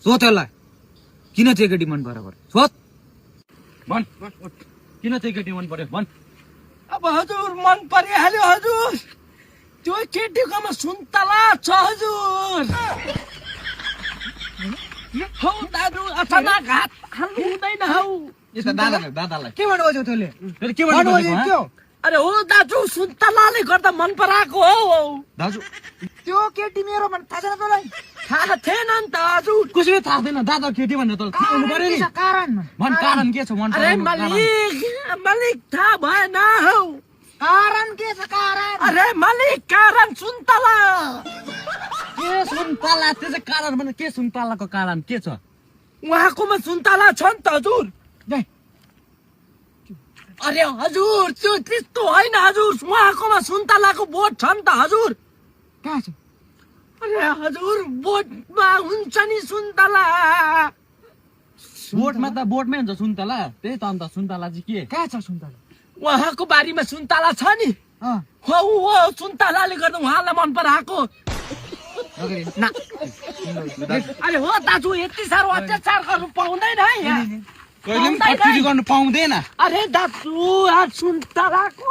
सोध त्यसलाई किन चाहिँ केटी मन पर्यो सोध भन किन चाहिँ केटी मन पर्यो भन अब हजुर मन परिहाल्यो हजुर त्यो केटीकोमा सुन्तला छ हजुर हौ दाजु अचानक हात हाल्नु हुँदैन हौ यसो दादालाई के भन्नुभयो त्यसले फेरि के भन्नुभयो अरे हो दाजु सुन्तलाले गर्दा मन पराएको हो दाजु त्यो केटी मेरो मन थाहा छैन तँलाई थाहा थिएन नि त हजुर कसरी थाहा छैन दादा केटी भन्ने त थाहा हुनु पर्यो नि कारण भन कारण के छ मन अरे मालिक थाहा भएन हौ कारण के छ कारण अरे मालिक कारण सुन्तला के सुन्तला त्यो चाहिँ कारण भने के सुन्तलाको कारण के छ उहाँकोमा सुन्तला छ नि त हजुर अरे हजुर त्यो त्यस्तो होइन हजुर उहाँकोमा सुन्तलाको बोट छ नि त हजुर कहाँ छ अरे हजुर बोटमा हुन्छ नि सुन्तला बोटमै हुन्छ सुन्तला त्यही त अन्त सुन्तला चाहिँ के कहाँ छ सुन्तला उहाँको बारीमा सुन्तला छ नि हो सुन्तलाले गर्दा उहाँलाई मन पराएको अरे हो दाजु यति साह्रो अत्याचार गर्नु पाउँदैन है यहाँ कहिले पनि खटखटी गर्नु पाउँदैन अरे दाजु सुन्तलाको